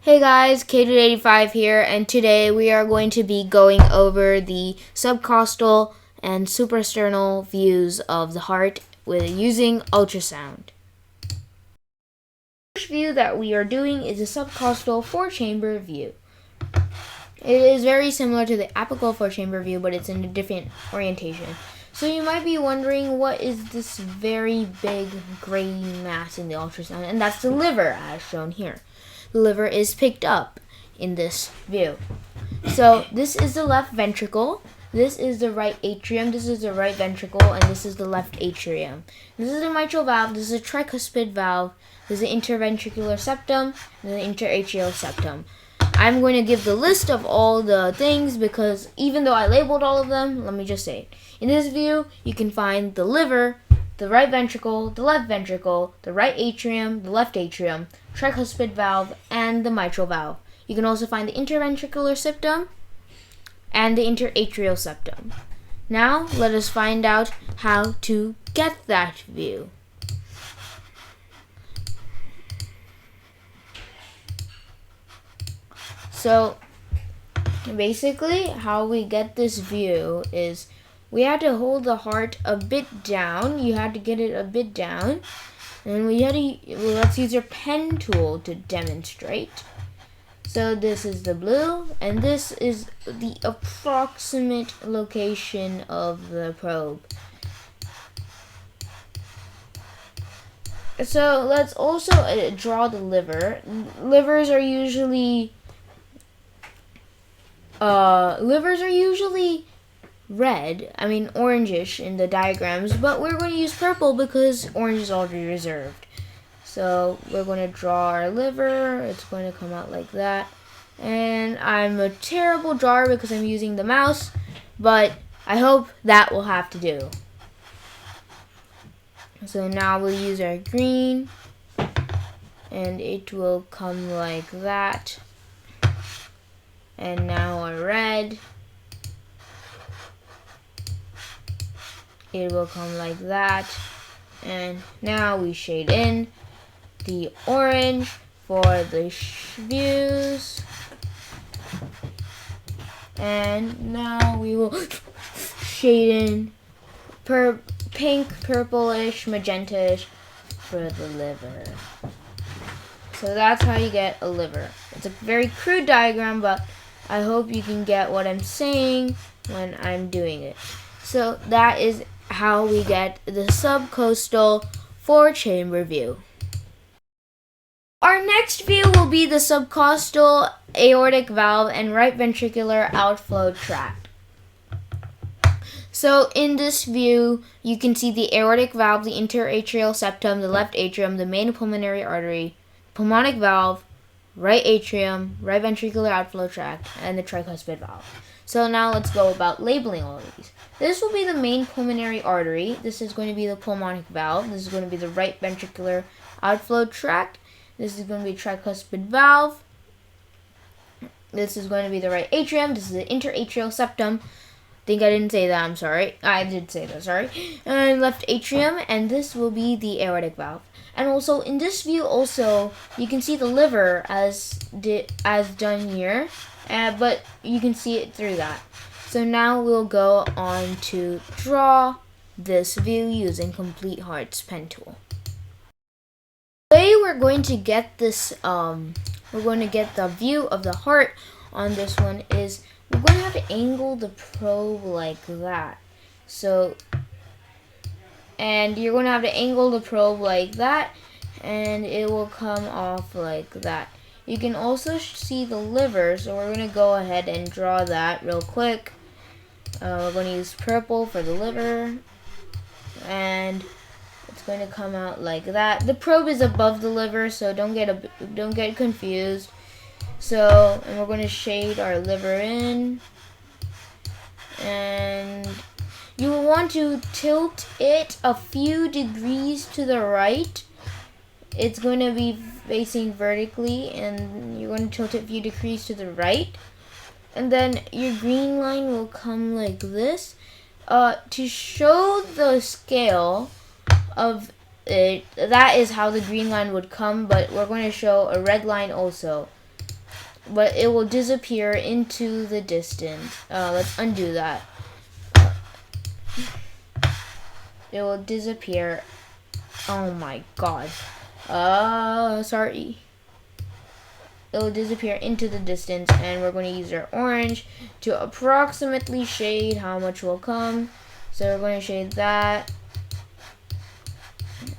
Hey guys, K85 here, and today we are going to be going over the subcostal and suprasternal views of the heart with using ultrasound. The first view that we are doing is a subcostal 4-chamber view. It is very similar to the apical 4-chamber view, but it's in a different orientation. So you might be wondering, what is this very big gray mass in the ultrasound? And that's the liver, as shown here. The liver is picked up in this view. So this is the left ventricle, this is the right atrium, this is the right ventricle, and this is the left atrium. This is the mitral valve, this is a tricuspid valve, this is the interventricular septum, and the interatrial septum. I'm going to give the list of all the things because even though I labeled all of them, let me just say it. In this view, you can find the liver, the right ventricle, the left ventricle, the right atrium, the left atrium, tricuspid valve, and the mitral valve. You can also find the interventricular septum and the interatrial septum. Now, let us find out how to get that view. So, basically, how we get this view is we had to hold the heart a bit down. You had to get it a bit down. And let's use your pen tool to demonstrate. So this is the blue, and this is the approximate location of the probe. So let's also draw the liver. Livers are usually red, orangish in the diagrams, but we're going to use purple because orange is already reserved. So we're going to draw our liver. It's going to come out like that. And I'm a terrible drawer because I'm using the mouse, but I hope that will have to do. So now we'll use our green, and it will come like that. And now our red. It will come like that. And now we shade in the orange for the views. And now we will shade in pink, purplish, magenta-ish for the liver. So that's how you get a liver. It's a very crude diagram, but I hope you can get what I'm saying when I'm doing it. So that is how we get the subcostal 4-chamber view. Our next view will be the subcostal aortic valve and right ventricular outflow tract. So in this view, you can see the aortic valve, the interatrial septum, the left atrium, the main pulmonary artery, pulmonic valve, right atrium, right ventricular outflow tract, and the tricuspid valve. So now let's go about labeling all of these. This will be the main pulmonary artery. This is going to be the pulmonic valve. This is going to be the right ventricular outflow tract. This is going to be tricuspid valve. This is going to be the right atrium. This is the interatrial septum. I think I didn't say that, I'm sorry. I did say that, sorry. And left atrium, and this will be the aortic valve. And also in this view also, you can see the liver as done here, but you can see it through that. So now we'll go on to draw this view using Complete Heart's pen tool. The way we're going to get this, we're going to get the view of the heart on this one is we're going to have to angle the probe like that. So, and you're going to have to angle the probe like that, and it will come off like that. You can also see the liver, so we're going to go ahead and draw that real quick. We're going to use purple for the liver, and it's going to come out like that. The probe is above the liver, so don't get confused. So, and we're going to shade our liver in, and you will want to tilt it a few degrees to the right. It's going to be facing vertically, and you're going to tilt it a few degrees to the right. And then your green line will come like this. To show the scale of it, that is how the green line would come, but we're going to show a red line also. but it will disappear into the distance. Let's undo that. It will disappear. Oh my god. Sorry. It will disappear into the distance, and we're going to use our orange to approximately shade how much will come. So we're going to shade that,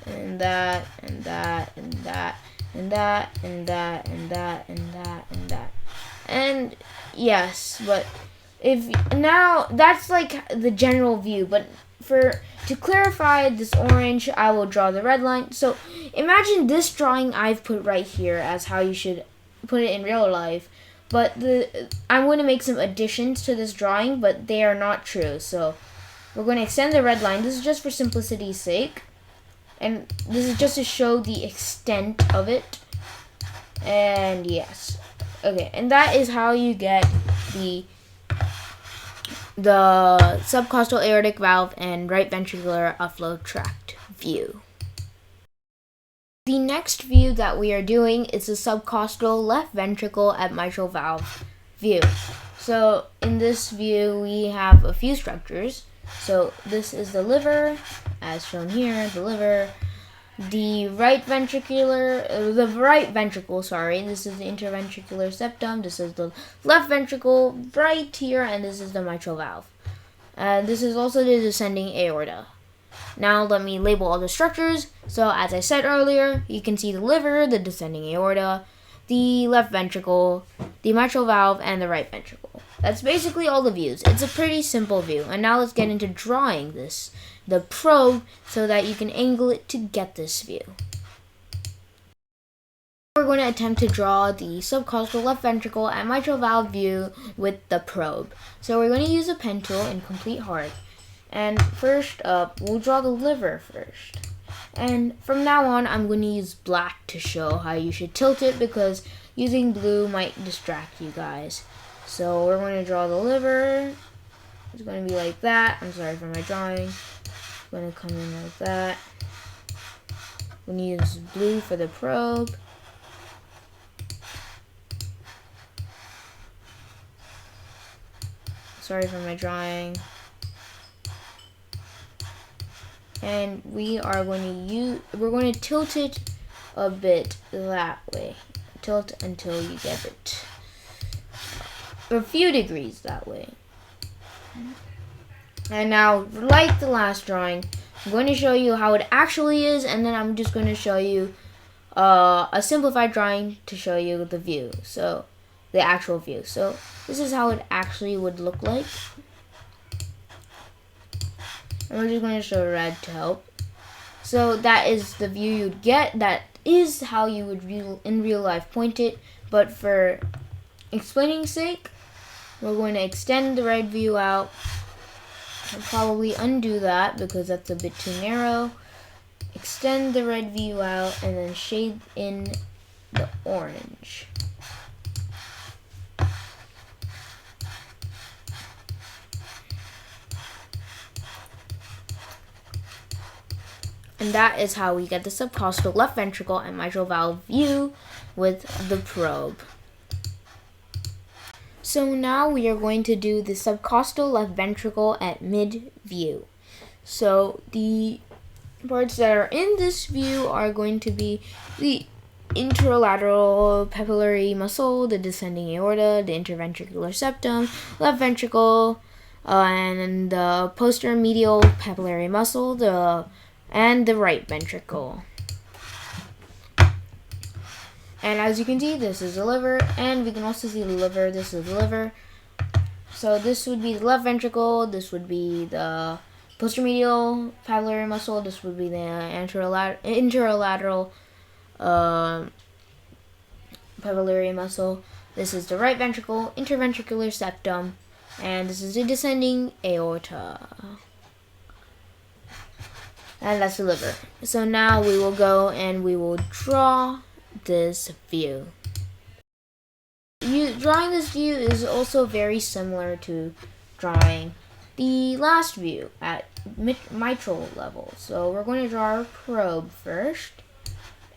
and that, and that, and that, and that, and that, and that, and that, and that. And yes, but if now that's like the general view, but to clarify this orange, I will draw the red line. So imagine this drawing I've put right here as how you should put it in real life, but I'm going to make some additions to this drawing, but they are not true. So we're going to extend the red line. This is just for simplicity's sake, and this is just to show the extent of it. And yes, okay, and that is how you get the subcostal aortic valve and right ventricular upflow tract view. The next view that we are doing is the subcostal left ventricle at mitral valve view. So in this view, we have a few structures. So this is the liver, as shown here, the liver. The right ventricle, sorry, this is the interventricular septum, this is the left ventricle right here, and this is the mitral valve. This is also the descending aorta. Now let me label all the structures. So as I said earlier, you can see the liver, the descending aorta, the left ventricle, the mitral valve, and the right ventricle. That's basically all the views. It's a pretty simple view. And now let's get into drawing the probe, so that you can angle it to get this view. We're going to attempt to draw the subcostal left ventricle and mitral valve view with the probe. So we're going to use a pen tool in complete heart. And first up, we'll draw the liver first. And from now on, I'm going to use black to show how you should tilt it, because using blue might distract you guys. So we're going to draw the liver. It's going to be like that. I'm sorry for my drawing. It's going to come in like that. I'm going to use blue for the probe. Sorry for my drawing. And we're going to tilt it a bit that way. Tilt until you get it a few degrees that way. And now, like the last drawing, I'm going to show you how it actually is, and then I'm just going to show you a simplified drawing to show you the view. So, the actual view. So, this is how it actually would look like. And we're just going to show red to help. So that is the view you'd get. That is how you would in real life point it. But for explaining's sake, we're going to extend the red view out. I'll probably undo that because that's a bit too narrow. Extend the red view out and then shade in the orange. And that is how we get the subcostal left ventricle and mitral valve view with the probe. So now we are going to do the subcostal left ventricle at mid view. So the parts that are in this view are going to be the interlateral papillary muscle, the descending aorta, the interventricular septum, left ventricle, and the posterior medial papillary muscle, and the right ventricle. And as you can see, this is the liver, and we can also see the liver. This is the liver. So this would be the left ventricle, this would be the posterior medial papillary muscle, this would be the interlateral papillary muscle. This is the right ventricle, interventricular septum, and this is the descending aorta. And that's the liver. So now we will go and we will draw this view. Drawing this view is also very similar to drawing the last view at mitral level. So we're going to draw our probe first.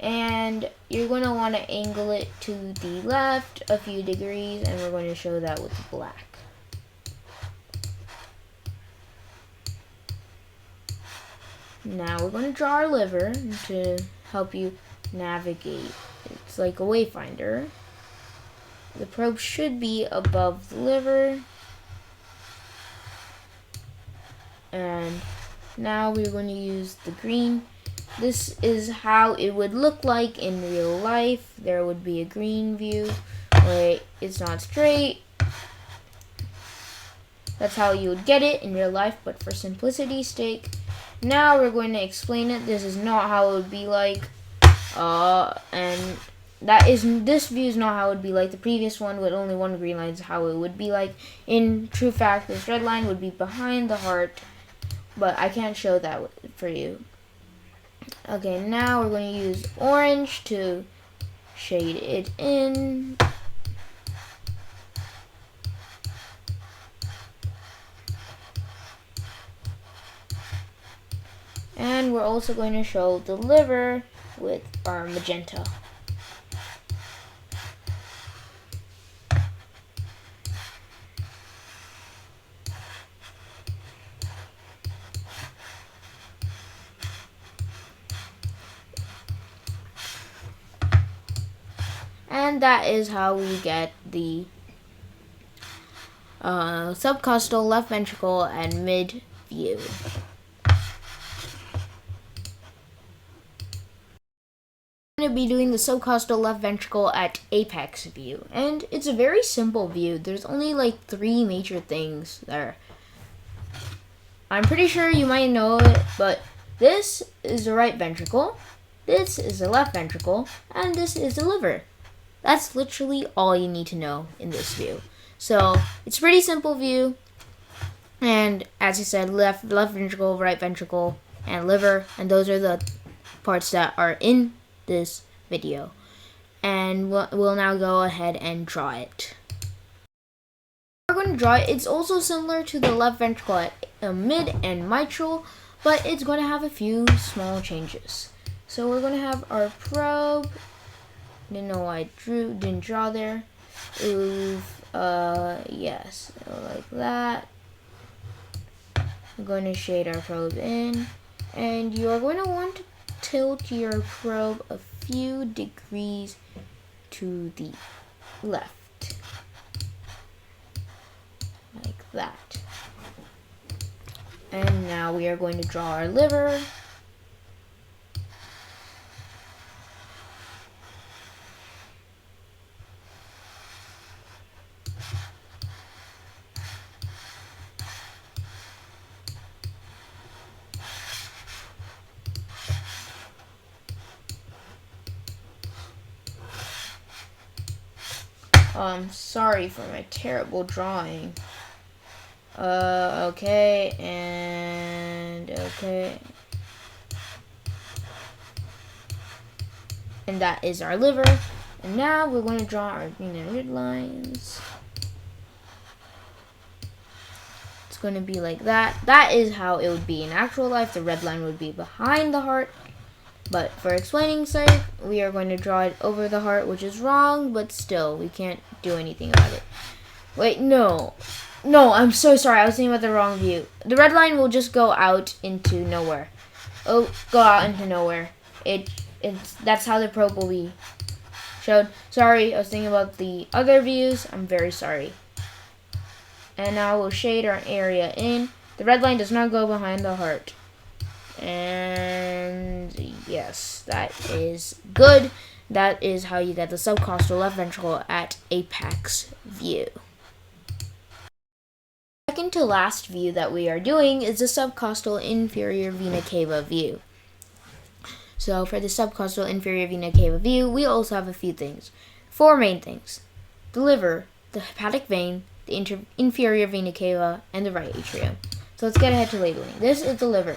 And you're going to want to angle it to the left a few degrees, and we're going to show that with black. Now we're going to draw our liver to help you navigate. It's like a wayfinder. The probe should be above the liver. And now we're going to use the green. This is how it would look like in real life. There would be a green view. Wait, it's not straight. That's how you would get it in real life, but for simplicity's sake, now we're going to explain it. This is not how it would be like. And this view is not how it would be like. The previous one with only one green line is how it would be like. In true fact, this red line would be behind the heart, but I can't show that for you. Okay, now we're going to use orange to shade it in. And we're also going to show the liver with our magenta. And that is how we get the subcostal, left ventricle, and mid view. We're going to be doing the subcostal left ventricle at apex view, and it's a very simple view. There's only like 3 major things there. I'm pretty sure you might know it, but this is the right ventricle, this is the left ventricle, and this is the liver. That's literally all you need to know in this view. So it's a pretty simple view, and as I said, left ventricle, right ventricle, and liver, and those are the parts that are in this video. And we'll now go ahead and draw it. We're going to draw it. It's also similar to the left ventricle at mid and mitral, but it's going to have a few small changes. So we're going to have our probe. Didn't know why I didn't draw there. Yes, like that. I'm going to shade our probe in, and you are going to want to tilt your probe a few degrees to the left, like that. And now we are going to draw our liver. I'm sorry for my terrible drawing. Okay, and okay. And that is our liver. And now we're going to draw our green and red lines. It's going to be like that. That is how it would be in actual life. The red line would be behind the heart. But for explaining sake, we are going to draw it over the heart, which is wrong, but still, we can't do anything about it. Wait, no. No, I'm so sorry. I was thinking about the wrong view. The red line will just go out into nowhere. Oh, go out into nowhere. That's how the probe will be showed. Sorry, I was thinking about the other views. I'm very sorry. And now we'll shade our area in. The red line does not go behind the heart. And yes, that is good. That is how you get the subcostal left ventricle at apex view. Second to last view that we are doing is the subcostal inferior vena cava view. So for the subcostal inferior vena cava view, we also have a few things. 4 main things: the liver, the hepatic vein, the inferior vena cava, and the right atrium. So let's get ahead to labeling. This is the liver.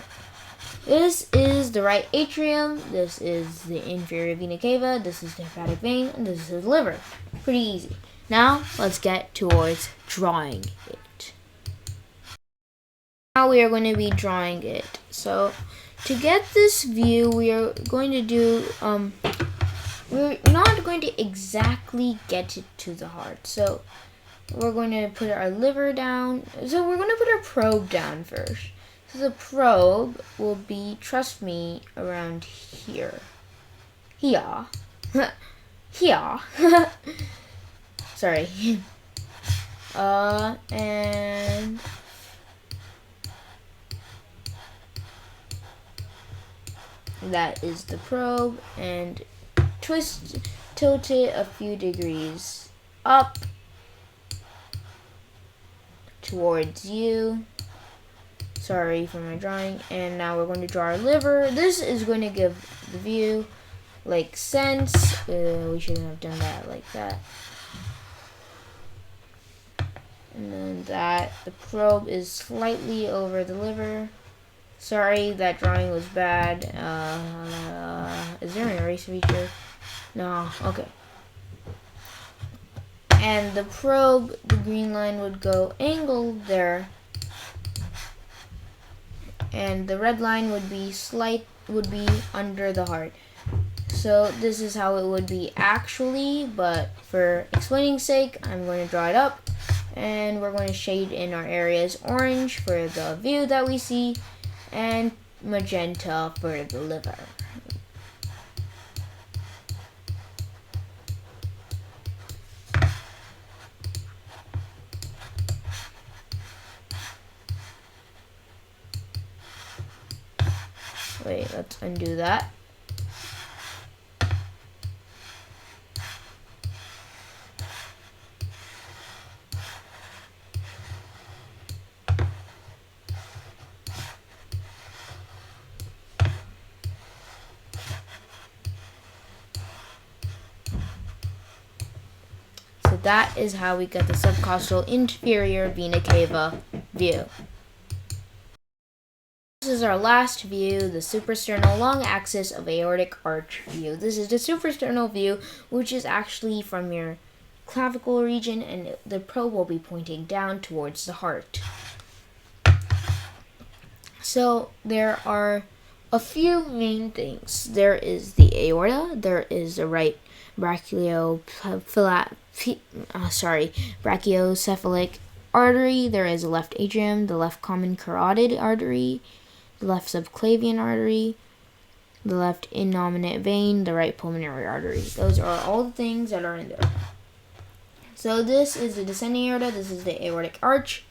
This is the right atrium, this is the inferior vena cava, this is the hepatic vein, and this is the liver. Pretty easy. Now, let's get towards drawing it. Now we are going to be drawing it. So, to get this view, we are going to do we're not going to exactly get it to the heart. So we're going to put our liver down. So we're going to put our probe down first. So the probe will be, trust me, around here. Here. Here. Sorry. And that is the probe, and tilt it a few degrees up towards you. Sorry for my drawing. And now we're going to draw our liver. This is going to give the view like sense. We shouldn't have done that like that. And then that the probe is slightly over the liver. Sorry, that drawing was bad. Is there an erase feature? No. Okay. And the probe, the green line would go angled there, and the red line would be under the heart. So this is how it would be actually, but for explaining sake, I'm going to draw it up, and we're going to shade in our areas orange for the view that we see, and magenta for the liver. Wait, let's undo that. So that is how we get the subcostal inferior vena cava view. This is our last view, the suprasternal long axis of aortic arch view. This is the suprasternal view, which is actually from your clavicle region, and the probe will be pointing down towards the heart. So there are a few main things. There is the aorta, there is the right brachiocephalic artery, there is a left atrium, the left common carotid artery, the left subclavian artery, the left innominate vein, the right pulmonary artery. Those are all the things that are in there. So this is the descending aorta, this is the aortic arch,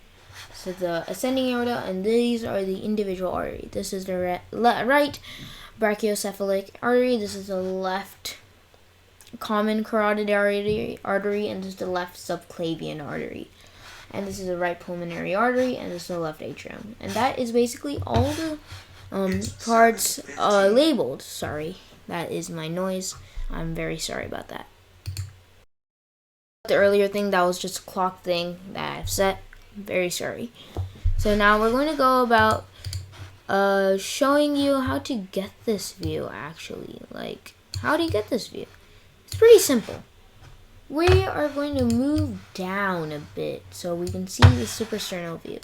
so the ascending aorta, and these are the individual arteries. This is the right brachiocephalic artery, this is the left common carotid artery, and this is the left subclavian artery. And this is the right pulmonary artery, and this is the left atrium. And that is basically all the parts labeled. Sorry, that is my noise. I'm very sorry about that. The earlier thing, that was just a clock thing that I've set. I'm very sorry. So now we're going to go about showing you how to get this view, actually. Like, how do you get this view? It's pretty simple. We are going to move down a bit so we can see the suprasternal view.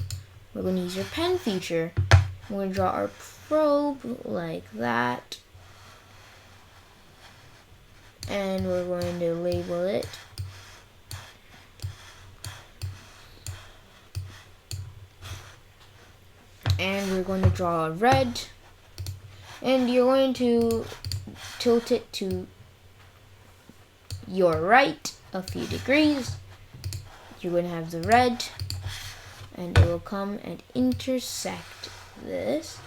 We're going to use our pen feature. We're going to draw our probe like that. And we're going to label it. And we're going to draw a red. And you're going to tilt it to your right a few degrees. You're going to have the red, and it will come and intersect this,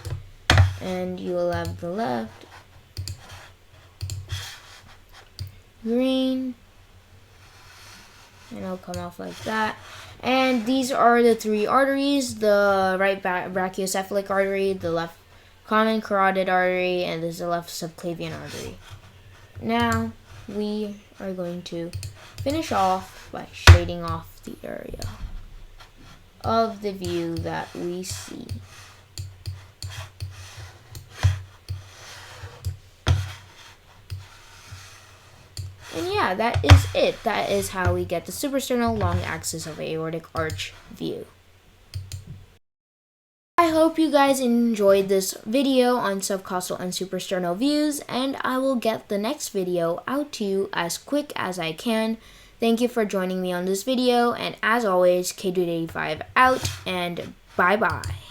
and you will have the left green, and it'll come off like that. And these are the three arteries: the right brachiocephalic artery, the left common carotid artery, and this is the left subclavian artery. Now we are going to finish off by shading off the area of the view that we see. And yeah, that is it. That is how we get the suprasternal long axis of aortic arch view. I hope you guys enjoyed this video on subcostal and suprasternal views, and I will get the next video out to you as quick as I can. Thank you for joining me on this video, and as always, K-Dude85 out, and bye-bye.